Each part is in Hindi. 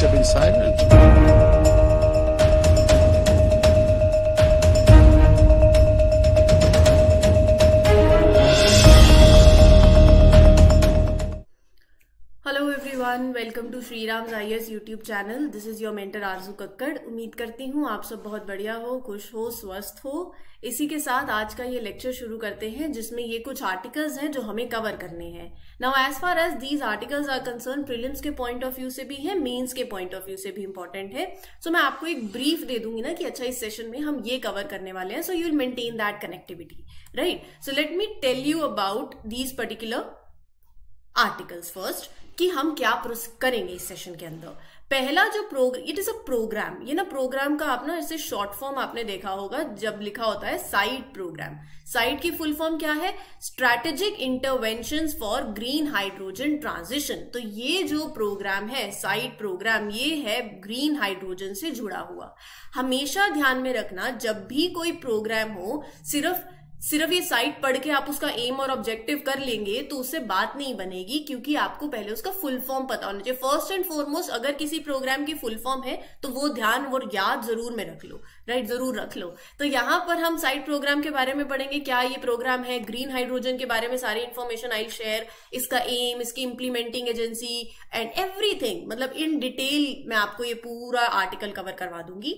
must have been silent. Hello everyone, welcome to Shri Ram's IAS YouTube channel. This is your mentor आरजू कक्कड़। उम्मीद करती हूँ आप सब बहुत बढ़िया हो, खुश हो, स्वस्थ हो। इसी के साथ आज का ये लेक्चर शुरू करते हैं, जिसमें ये कुछ आर्टिकल्स हैं जो हमें कवर करने हैं। Now as far as these articles are concern, prelims के पॉइंट ऑफ व्यू से भी है, मेंस के पॉइंट ऑफ व्यू से भी इंपॉर्टेंट है। सो मैं आपको एक ब्रीफ दे दूंगी ना कि अच्छा इस सेशन में हम ये कवर करने वाले हैं, so you will maintain that connectivity, right. So let me tell you about these particular articles first, कि हम क्या करेंगे इस सेशन के अंदर। पहला जो programme, it is a programme. ये ना प्रोग्राम का आप ना इसे शॉर्ट फॉर्म आपने देखा होगा जब लिखा होता है साइट प्रोग्राम। साइट की फुल फॉर्म क्या है? Strategic interventions for green hydrogen transition. तो ये जो प्रोग्राम है साइट प्रोग्राम, ये है ग्रीन हाइड्रोजन से जुड़ा हुआ। हमेशा ध्यान में रखना, जब भी कोई प्रोग्राम हो, सिर्फ ये साइट पढ़ के आप उसका एम और ऑब्जेक्टिव कर लेंगे तो उससे बात नहीं बनेगी, क्योंकि आपको पहले उसका फुल फॉर्म पता होना चाहिए। फर्स्ट एंड फॉरमोस्ट, अगर किसी प्रोग्राम की फुल फॉर्म है तो वो ध्यान और याद जरूर में रख लो, राइट, जरूर रख लो। तो यहाँ पर हम साइट प्रोग्राम के बारे में पढ़ेंगे, क्या ये प्रोग्राम है, ग्रीन हाइड्रोजन के बारे में सारी इंफॉर्मेशन आई शेयर, इसका एम, इसकी इंप्लीमेंटिंग एजेंसी एंड एवरीथिंग, मतलब इन डिटेल मैं आपको ये पूरा आर्टिकल कवर करवा दूंगी।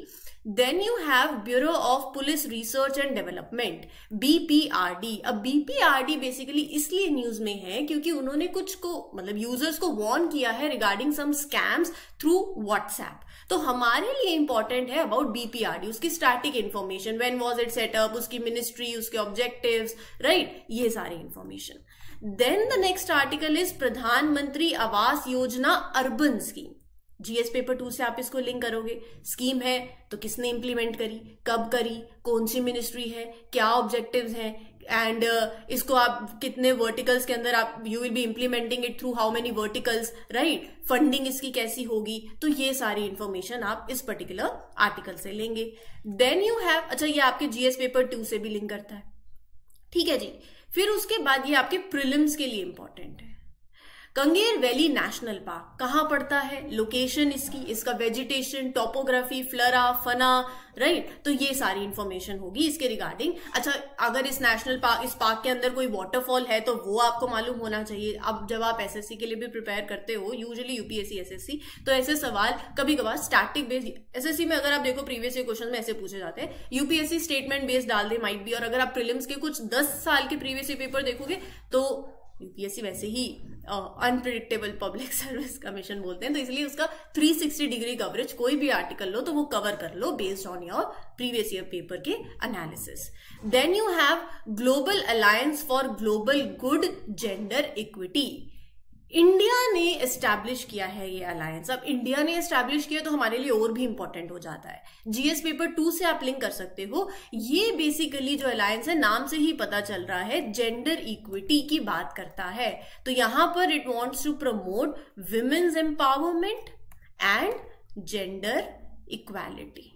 Then you have Bureau of Police Research and Development, BPRD। अब BPRD बेसिकली इसलिए न्यूज में है क्योंकि उन्होंने कुछ को, मतलब यूजर्स को वार्न किया है regarding some scams through WhatsApp. तो हमारे लिए इंपॉर्टेंट है अबाउट BPRD, उसकी static information, when was it set up, उसकी मिनिस्ट्री, उसके ऑब्जेक्टिव्स, राइट, ये सारी information. Then the next article is Pradhan Mantri Awas योजना अर्बन स्कीम। GS पेपर 2 से आप इसको लिंक करोगे। स्कीम है तो किसने इंप्लीमेंट करी, कब करी, कौन सी मिनिस्ट्री है, क्या ऑब्जेक्टिव्स हैं, एंड इसको आप कितने वर्टिकल्स के अंदर आप you will be implementing it through how many verticals, right, funding इसकी कैसी होगी। तो ये सारी इंफॉर्मेशन आप इस पर्टिकुलर आर्टिकल से लेंगे। देन यू हैव, अच्छा ये आपके GS पेपर 2 से भी लिंक करता है, ठीक है जी। फिर उसके बाद ये आपके प्रीलिम्स के लिए इंपॉर्टेंट है। कंगेर वैली नेशनल पार्क कहाँ पड़ता है, लोकेशन इसकी, इसका वेजिटेशन, टोपोग्राफी, फ्लोरा, फना, राइट, तो ये सारी इंफॉर्मेशन होगी इसके रिगार्डिंग। अच्छा, अगर इस नेशनल पार्क, इस पार्क के अंदर कोई वाटरफॉल है तो वो आपको मालूम होना चाहिए। अब जब आप SSC के लिए भी प्रिपेयर करते हो, यूजुअली UPSC SSC, तो ऐसे सवाल कभी कभार स्टैटिक बेस्ड, SSC में अगर आप देखो प्रीवियस ईयर क्वेश्चन में ऐसे पूछे जाते हैं, UPSC स्टेटमेंट बेस्ड डाल दे माइट बी। और अगर आप प्रीलिम्स के कुछ 10 साल के प्रीवियस ईयर पेपर देखोगे तो UPSC वैसे ही अनप्रिडिक्टेबल पब्लिक सर्विस कमीशन बोलते हैं, तो इसलिए उसका 360 डिग्री कवरेज, कोई भी आर्टिकल लो तो वो कवर कर लो based on your previous year paper के analysis. Then you have global alliance for global good gender equity. India ने एस्टैब्लिश किया है ये अलायंस। अब इंडिया ने एस्टैब्लिश किया तो हमारे लिए और भी इंपॉर्टेंट हो जाता है। GS पेपर 2 से आप लिंक कर सकते हो। ये बेसिकली जो अलायंस है, नाम से ही पता चल रहा है, जेंडर इक्विटी की बात करता है। तो यहां पर it wants to promote women's empowerment and gender equality,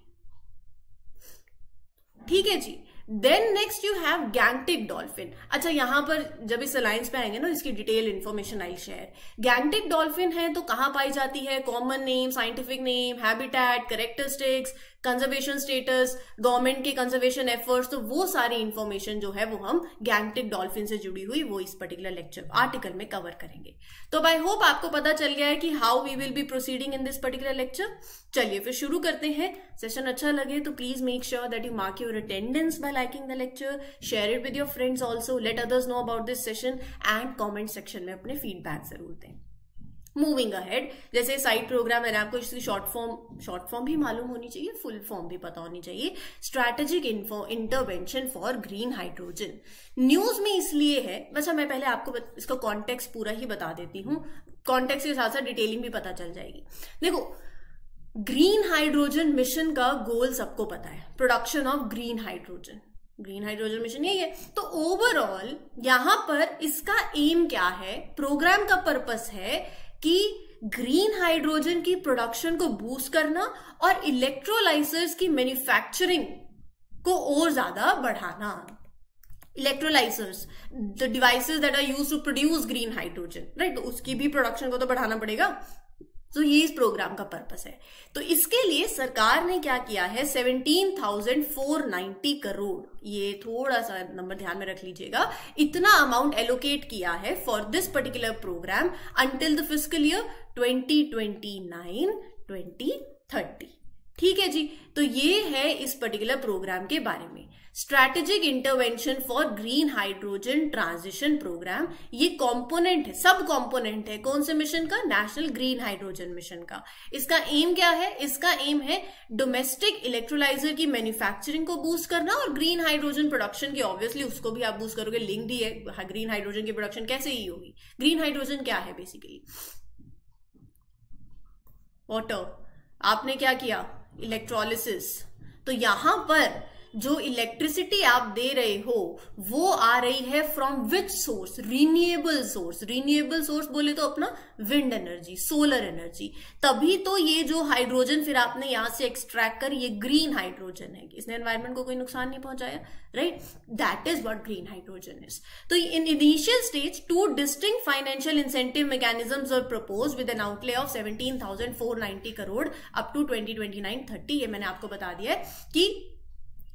ठीक है जी। Then next you have Gangetic dolphin. अच्छा, यहां पर जब इस अलायंस पे आएंगे ना, इसकी detail information I share. Gangetic dolphin है तो कहां पाई जाती है, common name, scientific name, habitat, characteristics, conservation status, government के कंजर्वेशन एफर्ट्स, तो वो सारी इंफॉर्मेशन जो है वो हम गैंगटिक डॉल्फिन से जुड़ी हुई वो इस पर्टिकुलर लेक्चर आर्टिकल में कवर करेंगे। तो आई होप आपको पता चल गया है कि how we will be proceeding in this particular lecture. चलिए फिर शुरू करते हैं। सेशन अच्छा लगे तो please make sure that you mark your attendance by liking the lecture, share it with your friends also, let others know about this session and comment section में अपने फीडबैक जरूर दें। मूविंग अहेड, जैसे साइट प्रोग्राम है ना, आपको इसकी शॉर्ट फॉर्म भी मालूम होनी चाहिए, फुल फॉर्म भी पता होनी चाहिए। Strategic intervention for green hydrogen news में इसलिए है, अच्छा मैं पहले आपको इसका कॉन्टेक्स्ट पूरा ही बता देती हूँ, कॉन्टेक्स्ट के साथ साथ डिटेलिंग भी पता चल जाएगी। देखो, ग्रीन हाइड्रोजन मिशन का गोल सबको पता है, production of green hydrogen. Green hydrogen mission यही है। तो ओवरऑल यहां पर इसका एम क्या है, प्रोग्राम का पर्पस है कि ग्रीन हाइड्रोजन की प्रोडक्शन को बूस्ट करना और इलेक्ट्रोलाइजर्स की मैन्युफैक्चरिंग को और ज्यादा बढ़ाना। Electrolysers, the devices that are used to produce green hydrogen, right, तो उसकी भी प्रोडक्शन को तो बढ़ाना पड़ेगा। तो ये इस प्रोग्राम का पर्पस है। तो इसके लिए सरकार ने क्या किया है, 17,490 करोड़, ये थोड़ा सा नंबर ध्यान में रख लीजिएगा, इतना अमाउंट एलोकेट किया है for this particular programme until the fiscal year 2029-2030। ठीक है जी, तो ये है इस पर्टिकुलर प्रोग्राम के बारे में। Strategic intervention for green hydrogen transition programme, ये कंपोनेंट है, सब कंपोनेंट है कौन से मिशन का, नेशनल ग्रीन हाइड्रोजन मिशन का। इसका एम क्या है, इसका एम है डोमेस्टिक इलेक्ट्रोलाइजर की मैन्युफैक्चरिंग को बूस्ट करना और ग्रीन हाइड्रोजन प्रोडक्शन की, ऑब्वियसली उसको भी आप बूस्ट करोगे, लिंक दी है, ग्रीन हाइड्रोजन की प्रोडक्शन कैसे ही होगी। ग्रीन हाइड्रोजन क्या है, बेसिकली वाटर, आपने क्या किया, इलेक्ट्रोलिसिस। तो यहां पर जो इलेक्ट्रिसिटी आप दे रहे हो वो आ रही है from which source, renewable source. Renewable source बोले तो अपना विंड एनर्जी, सोलर एनर्जी। तभी तो ये जो हाइड्रोजन फिर आपने यहां से एक्सट्रैक्ट कर, ये ग्रीन हाइड्रोजन है, इसने एनवायरमेंट को कोई नुकसान नहीं पहुंचाया, right. That is what green hydrogen is. तो in initial stage 2 distinct financial incentive mechanisms were proposed with an outlay of 17,490 crore up to 2029-30। ये मैंने आपको बता दिया है कि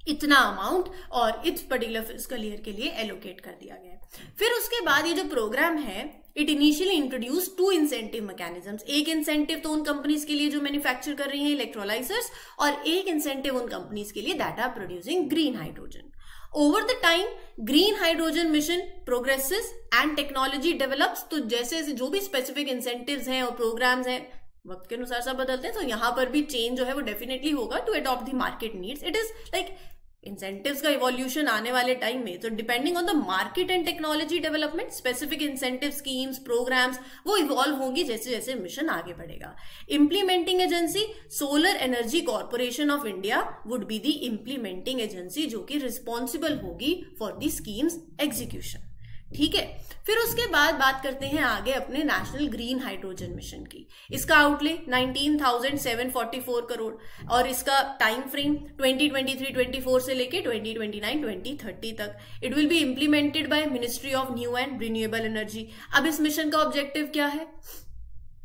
इतना अमाउंट और इस पर्टिकुलर फिस्कल ईयर के लिए एलोकेट कर दिया गया है। फिर उसके बाद ये जो प्रोग्राम है, it initially introduce 2 incentive mechanisms. एक इंसेंटिव तो उन कंपनीज के लिए जो मैन्युफैक्चर कर रही हैं इलेक्ट्रोलाइजर्स, और एक इंसेंटिव उन कंपनीज के लिए that are producing green hydrogen. Over the time green hydrogen mission progresses and technology develops. तो जैसे जो भी स्पेसिफिक इंसेंटिव्स हैं और प्रोग्राम्स हैं वक्त के अनुसार सब बदलते हैं, तो यहां पर भी चेंज जो है वो डेफिनेटली होगा to adopt the market needs. It is like incentives का इवोल्यूशन आने वाले टाइम में, तो depending on the market and technology development, specific incentive schemes, programmes वो इवॉल्व होंगी जैसे जैसे मिशन आगे बढ़ेगा। Implementing agency solar energy corporation of India would be the implementing agency, जो कि रिस्पॉन्सिबल होगी फॉर द स्कीम्स एग्जीक्यूशन। ठीक है, फिर उसके बाद बात करते हैं आगे अपने नेशनल ग्रीन हाइड्रोजन मिशन की। इसका आउटले 19,744 करोड़ और इसका टाइम फ्रेम 2023-24 से लेके 2029-2030 तक। It will be implemented by ministry of new and renewable energy. अब इस मिशन का ऑब्जेक्टिव क्या है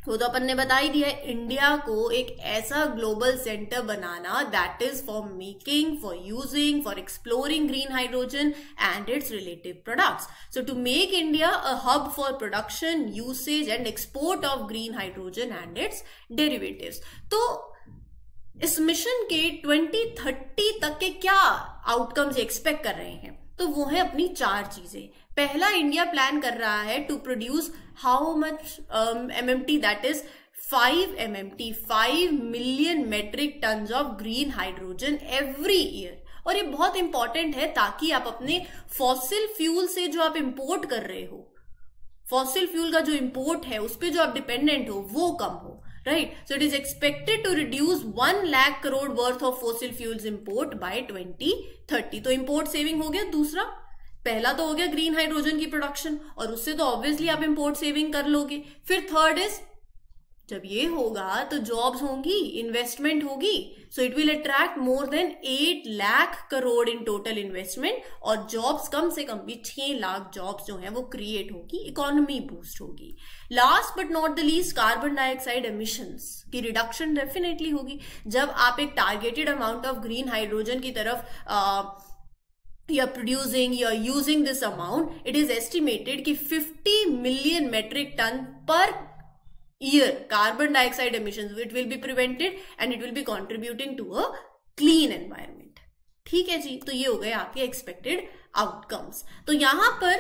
वो तो अपन ने बता ही दिया है, इंडिया को एक ऐसा ग्लोबल सेंटर बनाना that is for making, for using, for exploring green hydrogen and its related products. So to make India a hub for production, usage and export of green hydrogen and its derivatives. तो इस मिशन के 2030 तक के क्या आउटकम्स एक्सपेक्ट कर रहे हैं, तो वो है अपनी 4 चीजें। पहला, इंडिया प्लान कर रहा है to produce how much MMT, that is 5 MMT, 5 million metric tonnes of green hydrogen every year. और ये बहुत इंपॉर्टेंट है ताकि आप अपने फॉसिल फ्यूल से जो आप इंपोर्ट कर रहे हो, फॉसिल फ्यूल का जो इंपोर्ट है उस पर जो आप डिपेंडेंट हो वो कम हो, right. So it is expected to reduce 1 lakh crore worth of fossil fuels import by 2030। तो इंपोर्ट सेविंग हो गया दूसरा। पहला तो हो गया ग्रीन हाइड्रोजन की प्रोडक्शन, और उससे तो ऑब्वियसली आप इंपोर्ट सेविंग कर लोगे। फिर थर्ड इज, जब ये होगा तो जॉब्स होंगी, इन्वेस्टमेंट होगी। So it will attract more than 8 lakh crore in total investment, और जॉब्स कम से कम भी 6 लाख जॉब्स जो हैं वो क्रिएट होगी, इकोनॉमी बूस्ट होगी। Last but not the least, carbon dioxide emissions की रिडक्शन डेफिनेटली होगी। जब आप एक targeted amount of green hydrogen की तरफ you are producing, you are using this amount, it is estimated कि 50 million metric ton per year carbon dioxide emissions it will be prevented and it will be contributing to a clean environment। ठीक है जी, तो ये हो गए आपके expected outcomes। तो यहां पर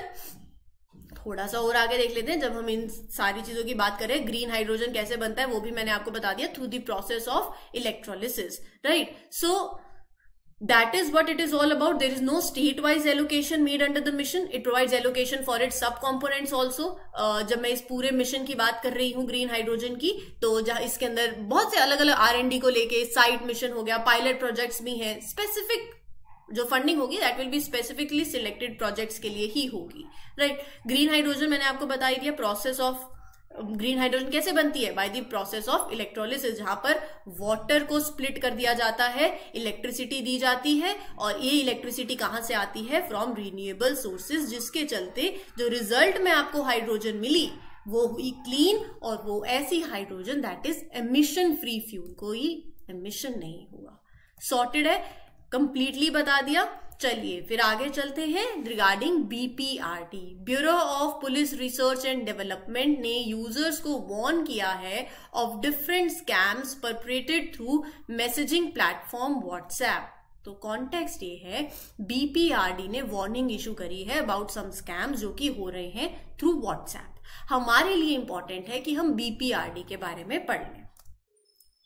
थोड़ा सा और आगे देख लेते हैं। जब हम इन सारी चीजों की बात करें, ग्रीन हाइड्रोजन कैसे बनता है वो भी मैंने आपको बता दिया, through the process of electrolysis, right. So that is what it is all about. There is no state wise allocation made under the mission. It provides allocation for its sub components also। जब मैं इस पूरे मिशन की बात कर रही हूँ ग्रीन हाइड्रोजन की, तो जहाँ इसके अंदर बहुत से अलग अलग R&D को लेके साइट मिशन हो गया, पायलट प्रोजेक्ट्स भी हैं, स्पेसिफिक जो फंडिंग होगी that will be specifically selected projects के लिए ही होगी, राइट। ग्रीन हाइड्रोजन मैंने आपको बता ही दिया। प्रोसेस ऑफ ग्रीन हाइड्रोजन कैसे बनती है, by the process of electrolysis, जहां पर वाटर को स्प्लिट कर दिया जाता है, इलेक्ट्रिसिटी दी जाती है, और ये इलेक्ट्रिसिटी कहां से आती है, फ्रॉम रिन्यूएबल सोर्सेज, जिसके चलते जो रिजल्ट में आपको हाइड्रोजन मिली वो हुई क्लीन, और वो ऐसी hydrogen that is emission free fuel, कोई एमिशन नहीं हुआ। सॉर्टेड है, कंप्लीटली बता दिया। चलिए फिर आगे चलते हैं regarding BPRD. Bureau of police research and development ने यूजर्स को वार्न किया है of different scams perpetrated through messaging platform WhatsApp. तो कॉन्टेक्स्ट ये है, बीपीआरडी ने वार्निंग इशू करी है अबाउट सम स्कैम्स जो कि हो रहे हैं थ्रू व्हाट्सएप। हमारे लिए इंपॉर्टेंट है कि हम बीपीआरडी के बारे में पढ़ लें।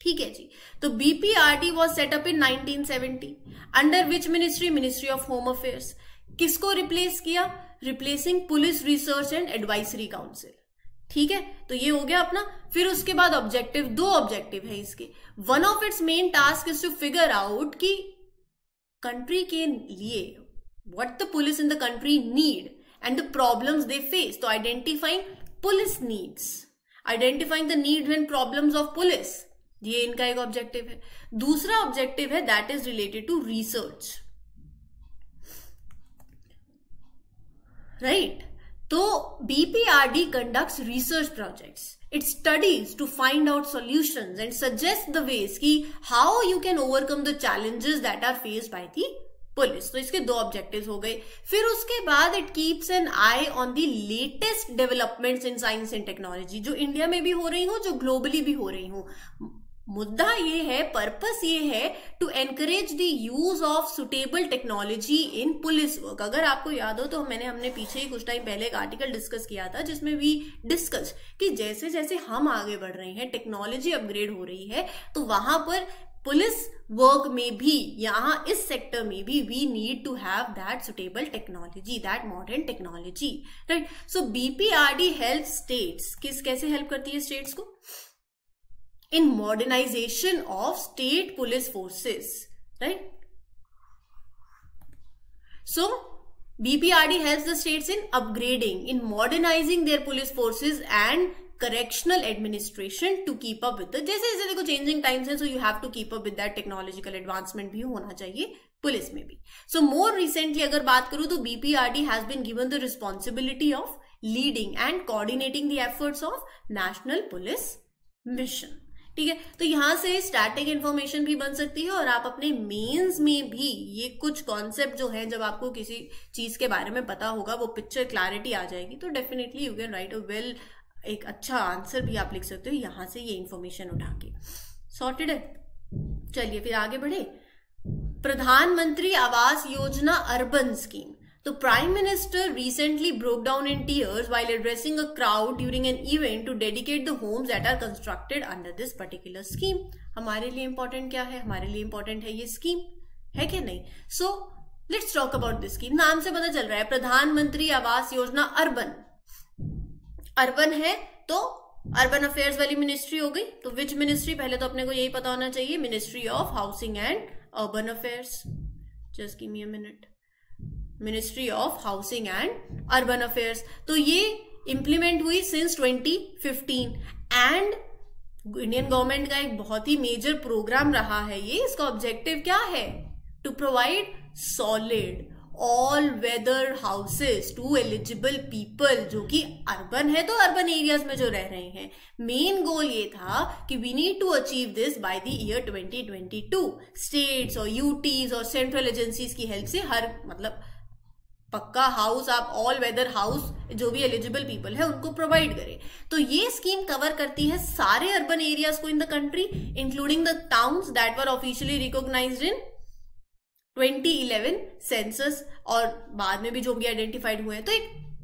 ठीक है जी। तो BPRD was setup in 1970 under which ministry? Ministry of home affairs. किसको रिप्लेस किया? Replacing police research and advisory council. ठीक है, तो ये हो गया अपना। फिर उसके बाद ऑब्जेक्टिव, 2 ऑब्जेक्टिव है इसके। One of its main task is to figure out कि कंट्री के लिए what the police in the country need and the problems they face. तो identifying police needs, identifying the needs and problems of police, ये इनका एक ऑब्जेक्टिव है। दूसरा ऑब्जेक्टिव है that is related to research, right. तो BPRD conducts research projects, it studies to find out solutions and suggest the ways कि how you can overcome the challenges that are faced by the police. तो इसके 2 ऑब्जेक्टिव्स हो गए। फिर उसके बाद it keeps an eye on the latest developments in science and technology, जो इंडिया में भी हो रही हो, जो ग्लोबली भी हो रही हो। मुद्दा ये है, पर्पस ये है to encourage the use of suitable technology in police work. अगर आपको याद हो तो हमने पीछे ही कुछ टाइम पहले एक आर्टिकल डिस्कस किया था जिसमें भी डिस्कस कि जैसे जैसे हम आगे बढ़ रहे हैं, टेक्नोलॉजी अपग्रेड हो रही है, तो वहां पर पुलिस वर्क में भी, यहां इस सेक्टर में भी we need to have that suitable technology, that modern technology, right. So BPRD help states, कैसे हेल्प करती है स्टेट्स को? in modernization of state police forces, right? So BPRD helps the states in upgrading, in modernizing their police forces and correctional administration to keep up with the, जैसे जैसे देखो changing times है, so you have to keep up with that technological advancement भी होना चाहिए पुलिस में भी। So more recently अगर बात करूं तो BPRD has been given the responsibility of leading and coordinating the efforts of national police mission। ठीक है, तो यहां से स्टैटिक इंफॉर्मेशन भी बन सकती है और आप अपने मेंस में भी ये कुछ कॉन्सेप्ट जो है, जब आपको किसी चीज के बारे में पता होगा, वो पिक्चर क्लैरिटी आ जाएगी, तो definitely you can write a well, एक अच्छा आंसर भी आप लिख सकते हो यहां से ये इंफॉर्मेशन उठा के। सॉर्टेड है। चलिए फिर आगे बढ़े। प्रधानमंत्री आवास योजना अर्बन स्कीम। तो prime minister recently broke down in tears while addressing a crowd during an event to dedicate the homes that are constructed under this particular scheme। हमारे लिए इंपॉर्टेंट क्या है? हमारे लिए इंपॉर्टेंट है ये स्कीम, है कि नहीं? So let's talk about this scheme. नाम से पता चल रहा है प्रधानमंत्री आवास योजना अर्बन। अर्बन है तो अर्बन अफेयर्स वाली मिनिस्ट्री हो गई। तो विच मिनिस्ट्री? पहले तो अपने को यही पता होना चाहिए, ministry of housing and urban affairs. Just give me a minute. Ministry of housing and urban affairs. तो ये इंप्लीमेंट हुई सिंस 2015 एंड इंडियन गवर्नमेंट का एक बहुत ही मेजर प्रोग्राम रहा है ये। इसका ऑब्जेक्टिव क्या है? To provide solid all weather houses to eligible people, जो कि अर्बन है तो अर्बन एरियाज में जो रह रहे हैं। मेन गोल ये था कि we need to achieve this by the year 2022। States और यूटीज और सेंट्रल एजेंसीज की हेल्प से हर मतलब पक्का हाउस, आप ऑल वेदर हाउस जो भी एलिजिबल पीपल है उनको प्रोवाइड करें। तो ये स्कीम कवर करती है सारे अर्बन एरियाज को in the country, including the towns that were officially recognised in 2011 census, और बाद में भी जो भी आइडेंटिफाइड हुए हैं। तो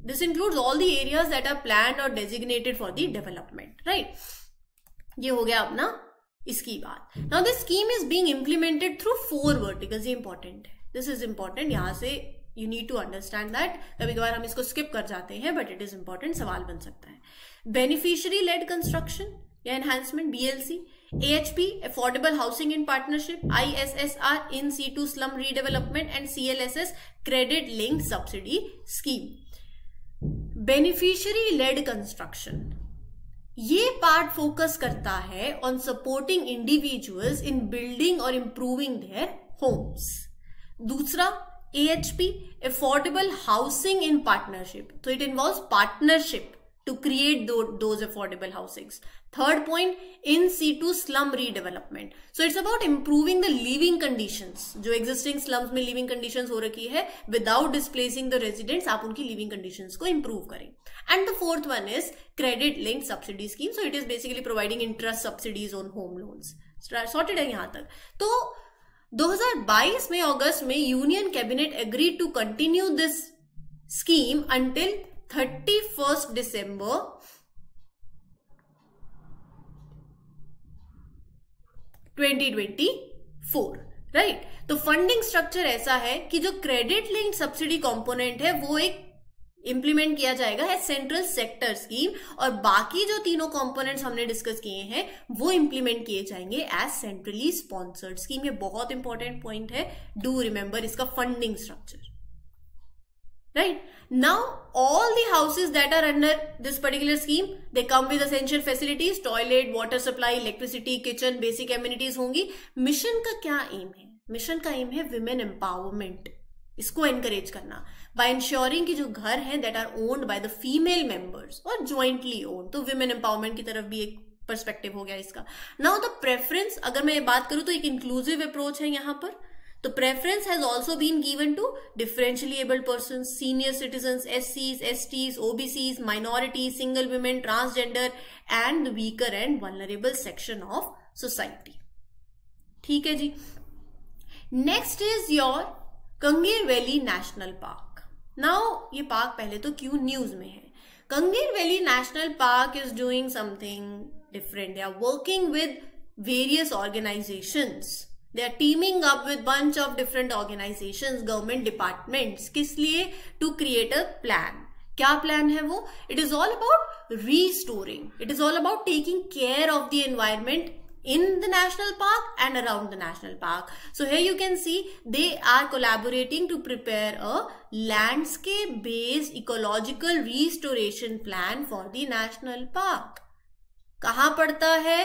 this includes all the areas that are planned और designated for the development, right. ये हो गया अपना इसकी बात। Now this scheme is being implemented through 4 verticals. ये इंपॉर्टेंट है, दिस इज इंपॉर्टेंट, यहां से you need to understand that. कभी कभार हम इसको स्किप कर जाते हैं बट इट इज इंपॉर्टेंट, सवाल बन सकता है। बेनिफिशियरी लेड कंस्ट्रक्शन या enhancement, BLC, AHP affordable housing in partnership, ISSR in C2 slum redevelopment and CLSS credit linked subsidy scheme. Beneficiary led construction, ये पार्ट फोकस करता है on supporting individuals in building और इंप्रूविंग देयर होम्स। दूसरा AHP affordable housing in partnership, तो it involves partnership to create those affordable housings. Third point, in situ slum redevelopment. So it's about improving the living conditions. जो existing slums में living conditions हो रखी है, without displacing the residents, आप उनकी living conditions को improve करें. And the fourth one is credit linked subsidy scheme. So it is basically providing interest subsidies on home loans. Sorted है यहाँ तक. तो 2022 में अगस्त में union cabinet agree to continue this scheme until 31 दिसंबर 2024, राइट. तो फंडिंग स्ट्रक्चर ऐसा है कि जो क्रेडिट लिंक्ड सब्सिडी कंपोनेंट है वो एक इंप्लीमेंट किया जाएगा एज सेंट्रल सेक्टर स्कीम, और बाकी जो तीनों कंपोनेंट्स हमने डिस्कस किए हैं वो इंप्लीमेंट किए जाएंगे एज सेंट्रली स्पॉन्सर्ड स्कीम. ये बहुत इंपॉर्टेंट पॉइंट है, डू रिमेंबर इसका funding structure, right. Now all the houses that are under this particular scheme they come with essential facilities, toilet, water supply, electricity, kitchen, basic amenities होंगी. मिशन का क्या एम है? मिशन का एम है विमेन एम्पावरमेंट, इसको एनकरेज करना बाय इंश्योरिंग कि जो घर हैं that are owned by the female members और ज्वाइंटली ओन्ड. तो विमेन एम्पावरमेंट की तरफ भी एक पर्सपेक्टिव हो गया इसका. नाउ द प्रेफरेंस, अगर मैं बात करूं तो एक इंक्लूसिव अप्रोच है यहां पर. तो preference has also been given to differentially abled person, senior citizen, SCs, STs, OBCs, minority, single women, transgender and the weaker and vulnerable section of society. ठीक है जी. Next is your Kanger valley national park. Now ये पार्क पहले तो क्यों न्यूज में है? Kanger valley national park is doing something different. They are working with various organisations, they are teaming up with bunch of different organizations, government departments. किस लिए? to create a plan. क्या plan है वो? it is all about restoring, it is all about taking care of the environment in the national park and around the national park. So here you can see they are collaborating to prepare a landscape based ecological restoration plan for the national park. कहाँ पड़ता है?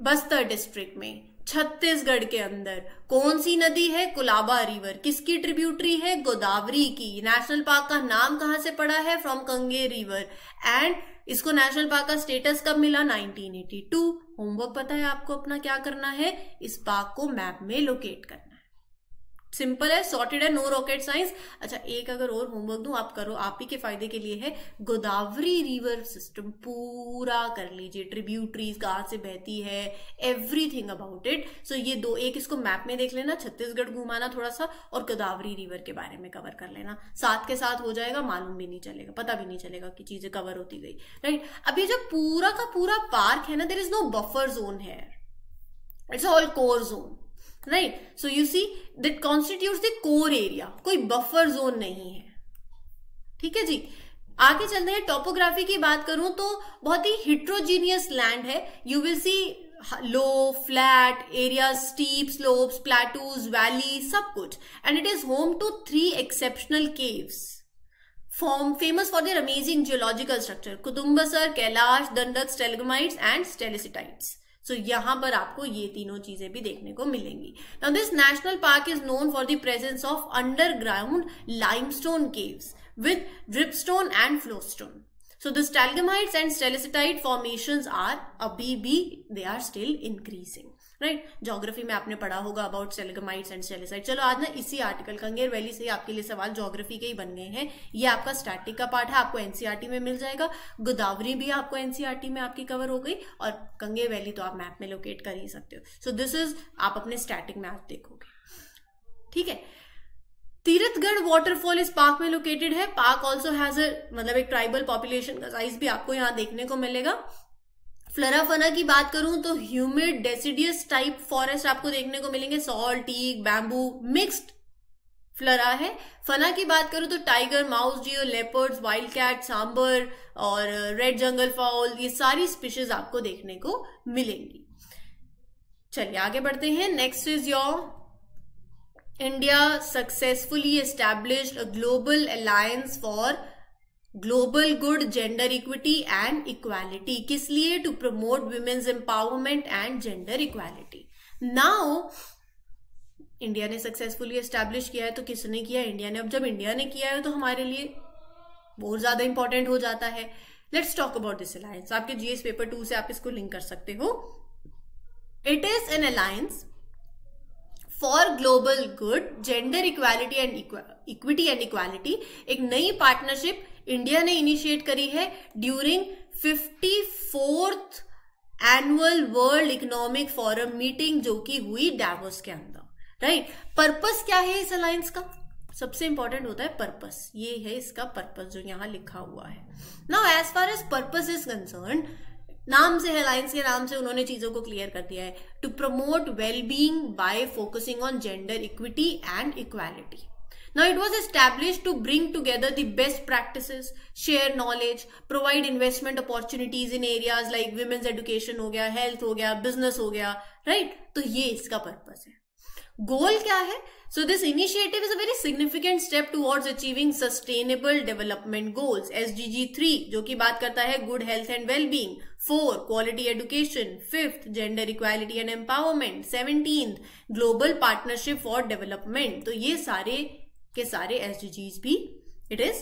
बस्तर डिस्ट्रिक्ट में, छत्तीसगढ़ के अंदर. कौन सी नदी है? कुलाबा रिवर. किसकी ट्रिब्यूटरी है? गोदावरी की. नेशनल पार्क का नाम कहां से पड़ा है? From Kanger river. एंड इसको नेशनल पार्क का स्टेटस कब मिला? 1982. होमवर्क पता है आपको अपना क्या करना है? इस पार्क को मैप में लोकेट करना है. सिंपल है, सॉर्टेड है, नो रॉकेट साइंस. अच्छा, एक अगर और होमवर्क दूं, आप करो, आप ही के फायदे के लिए है. गोदावरी रिवर सिस्टम पूरा कर लीजिए, ट्रिब्यूटरीज कहां से बहती है, एवरीथिंग अबाउट इट. सो ये दो, एक इसको मैप में देख लेना, छत्तीसगढ़ घुमाना थोड़ा सा, और गोदावरी रिवर के बारे में कवर कर लेना. साथ के साथ हो जाएगा, मालूम भी नहीं चलेगा, पता भी नहीं चलेगा कि चीजें कवर होती गई, राइट. अब ये जो पूरा का पूरा पार्क है ना, there is no buffer zone है, it's all core zone, right. So you see that constitutes the core area, कोई बफर जोन नहीं है. ठीक है जी. आगे चलते हैं. टोपोग्राफी की बात करूं तो बहुत ही हिट्रोजीनियस लैंड है. You will see low, flat area, steep slopes, plateaus, valley, सब कुछ. And it is home to 3 exceptional caves famous for their amazing geological structure: Kutumbsar, Kailash, Dandak, stalagmites and स्टेलिसिटाइट्स. सो यहां पर आपको ये तीनों चीजें भी देखने को मिलेंगी. Now this national park is known for the presence of underground limestone caves with dripstone and flowstone. So the stalagmites and stelicitite formations are अभी भी they are still increasing, right? Geography में आपने पढ़ा होगा about stalagmites and stalactites. चलो आज ना इसी आर्टिकल कंगेर वैली से आपके लिए सवाल ज्योग्राफी के ही बन गए हैं. ये आपका स्टैटिक का पार्ट है, आपको एनसीईआरटी में मिल जाएगा. गोदावरी भी आपको एनसीईआरटी में आपकी कवर हो गई, और कंगेर वैली तो आप मैप में लोकेट कर ही सकते हो. सो दिस इज, आप अपने स्टैटिक मैप देखोगे. ठीक है. तीरथगढ़ वाटरफॉल इस पार्क में लोकेटेड है. पार्क ऑल्सो हैज मतलब एक ट्राइबल पॉपुलेशन का साइज भी आपको यहाँ देखने को मिलेगा. फ्लोरा फना की बात करूं तो ह्यूमिड डेसिडियस टाइप फॉरेस्ट आपको देखने को मिलेंगे. Sal, teak, bamboo, mixed flora है. फना की बात करूं तो tiger, mouse deer, leopards, wild cat, sambar और रेड जंगल फाउल, ये सारी स्पीशीज आपको देखने को मिलेंगी. चलिए आगे बढ़ते हैं. Next is your India successfully established a global alliance for global good, gender equity and equality. किस लिए? To promote women's empowerment and gender equality. Now India ने सक्सेसफुली एस्टैब्लिश किया है, तो किसने किया? इंडिया ने. अब जब इंडिया ने किया है तो हमारे लिए और ज्यादा इंपॉर्टेंट हो जाता है। Let's talk about this alliance. आपके जीएस पेपर 2 से आप इसको लिंक कर सकते हो। It is an alliance for global good, gender equality and equity and equality. एक नई पार्टनरशिप इंडिया ने इनिशिएट करी है during 54th annual world economic forum meeting, जो कि हुई डावोस के अंदर, राइट। पर्पस क्या है इस अलायंस का? सबसे इंपॉर्टेंट होता है पर्पस। ये है इसका पर्पस जो यहां लिखा हुआ है। Now as far as purpose is concern, नाम से, अलायंस के नाम से उन्होंने चीजों को क्लियर कर दिया है। To promote well being by focusing on gender equity and equality. Now it was established to bring together the best practices, share knowledge, provide investment opportunities in areas like women's education हो गया, health हो गया, business हो गया, right? तो ये इसका पर्पस है। गोल क्या है? So this initiative is a very significant step towards achieving sustainable development goals, SDG 3, जो कि बात करता है good health and well-being, 4 quality education, 5th gender equality and empowerment, 17th global partnership for development। तो ये सारे के सारे SDGs भी it is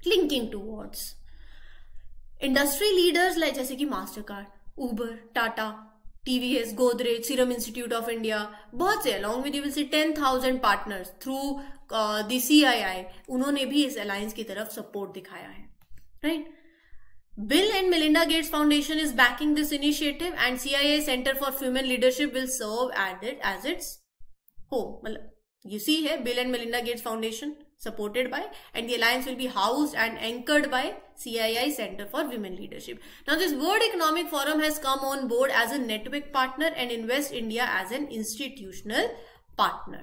linking towards. Industry leaders like जैसे कि master card, Uber, Tata, TVS, Godrej, serum institute of India, बहुत से, along with you will C 10,000 partners through the CII, उन्होंने भी इस अलायंस की तरफ सपोर्ट दिखाया है, right. Bill and Melinda Gates Foundation is backing this initiative and CIA Center for Women Leadership will serve as its home। मतलब you see here Bill and Melinda Gates Foundation supported by, and the alliance will be housed and anchored by CII Center for Women Leadership। Now this World Economic Forum has come on board as a network partner and Invest India as an institutional partner,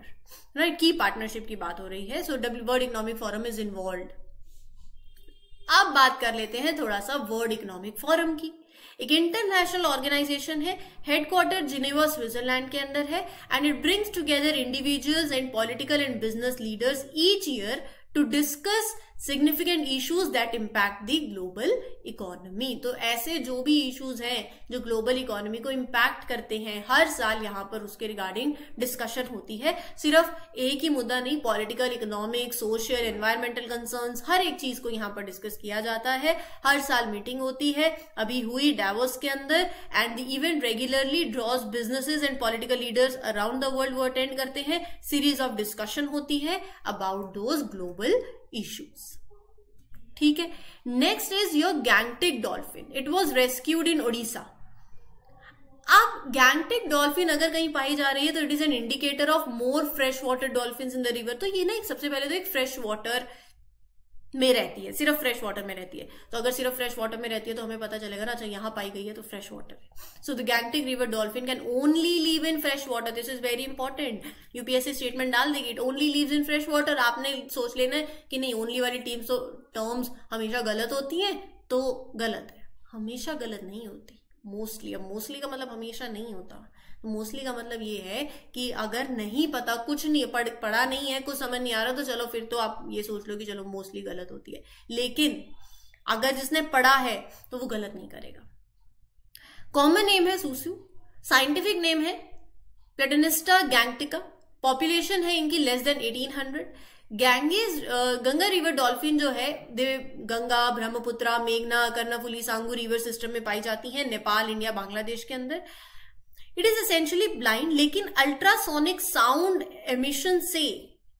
right? Key partnership की बात हो रही है। So World Economic Forum is involved। अब बात कर लेते हैं थोड़ा सा वर्ल्ड इकोनॉमिक फोरम की। एक इंटरनेशनल ऑर्गेनाइजेशन है, हेडक्वार्टर जिनेवा स्विट्जरलैंड के अंदर है, and it brings together individuals and political and business leaders each year to discuss significant issues that impact the global economy. तो ऐसे जो भी इश्यूज हैं जो ग्लोबल इकोनॉमी को इम्पैक्ट करते हैं, हर साल यहाँ पर उसके रिगार्डिंग डिस्कशन होती है। सिर्फ एक ही मुद्दा नहीं, political, economic, social, environmental concerns, हर एक चीज को यहाँ पर डिस्कस किया जाता है। हर साल मीटिंग होती है, अभी हुई डावोस के अंदर, and the event regularly draws businesses and political leaders around the world वो अटेंड करते हैं। सीरीज ऑफ डिस्कशन होती है अबाउट दोज ग्लोबल इश्यूज, ठीक है। Next is your Gangetic dolphin. It was rescued in Odisha. अब गैंगटिक डॉल्फिन अगर कहीं पाई जा रही है तो it is an indicator of more fresh water dolphin in the river. तो ये ना सबसे पहले तो एक फ्रेश वाटर में रहती है, सिर्फ फ्रेश वाटर में रहती है। तो अगर सिर्फ फ्रेश वाटर में रहती है तो हमें पता चलेगा ना, अच्छा यहाँ पाई गई है तो फ्रेश वाटर है। So the Gangetic river dolphin can only live in fresh water. This is very important. UPSC statement डाल देगी, it only lives in fresh water. आपने सोच लेना है कि नहीं, ओनली वाली टर्म्स हमेशा गलत होती है, तो गलत है, हमेशा गलत नहीं होती। मोस्टली, अब मोस्टली का मतलब हमेशा नहीं होता। मोस्टली का मतलब ये है कि अगर नहीं पता, कुछ नहीं पढ़ा नहीं है, कुछ समझ नहीं आ रहा, तो चलो फिर तो आप ये सोच लो कि चलो मोस्टली गलत होती है। लेकिन अगर जिसने पढ़ा है तो वो गलत नहीं करेगा। कॉमन नेम है सूसू, साइंटिफिक नेम है प्लेटनिस्टा गैंगटिका, पॉपुलेशन है इनकी less than 1800। Ganges Ganga river dolphin जो है गंगा, ब्रह्मपुत्रा, मेघना, कर्णफुली, सांगू रिवर सिस्टम में पाई जाती है, नेपाल, इंडिया, बांग्लादेश के अंदर। इट इज एसेंशियली ब्लाइंड, लेकिन अल्ट्रासोनिक साउंड एमिशन से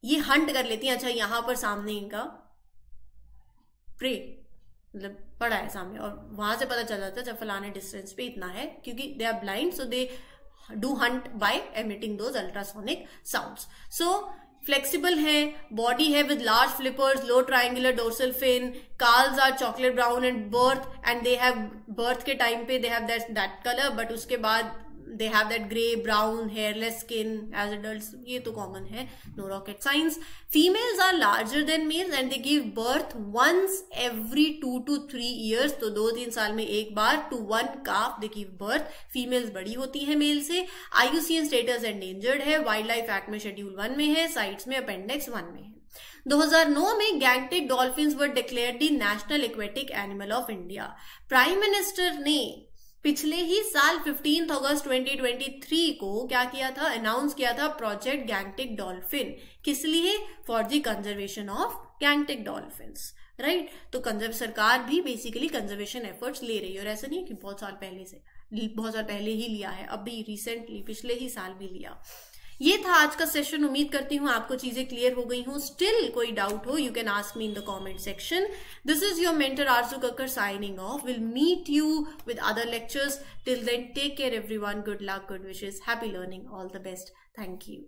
ये हंट कर लेती हैं। अच्छा यहाँ पर सामने इनका प्रे मतलब पड़ा है सामने, और वहां से पता चल जाता है जब फलाने डिस्टेंस पे इतना है, क्योंकि they are blind, so they do hunt by emitting those ultrasonic sounds. So flexible है, बॉडी है with large flippers, low triangular dorsal fin, calves are chocolate brown and birth, and they have birth के टाइम पे they have that colour, but उसके बाद they have that gray, brown, hairless skin as adults. ये तो common है, no rocket science. Females are larger than males and they give birth once every 2 to 3 years. तो 2-3 साल में एक बार to one calf they give birth. Females बड़ी होती है मेल से। IUCN status endangered है, Wildlife Act में Schedule 1 में है, CITES में Appendix 1 में है। 2009 में Gangetic dolphins were declared the national aquatic animal of India. Prime minister ने पिछले ही साल 15 अगस्त 2023 को क्या किया था, अनाउंस किया था प्रोजेक्ट गैंगटिक डॉल्फिन। किस लिए? For the conservation of Gangetic dolphins, right. तो सरकार भी बेसिकली कंजर्वेशन एफर्ट्स ले रही है, और ऐसा नहीं है कि बहुत साल पहले ही लिया है, अभी रिसेंटली पिछले ही साल भी लिया। ये था आज का सेशन। उम्मीद करती हूँ आपको चीजें क्लियर हो गई हूँ। स्टिल कोई डाउट हो, you can ask me in the comment section. This is your mentor Aarzoo Kakkar signing off. Will meet you with other lectures. Till then take care everyone. Good luck, good wishes, happy learning, all the best. Thank you.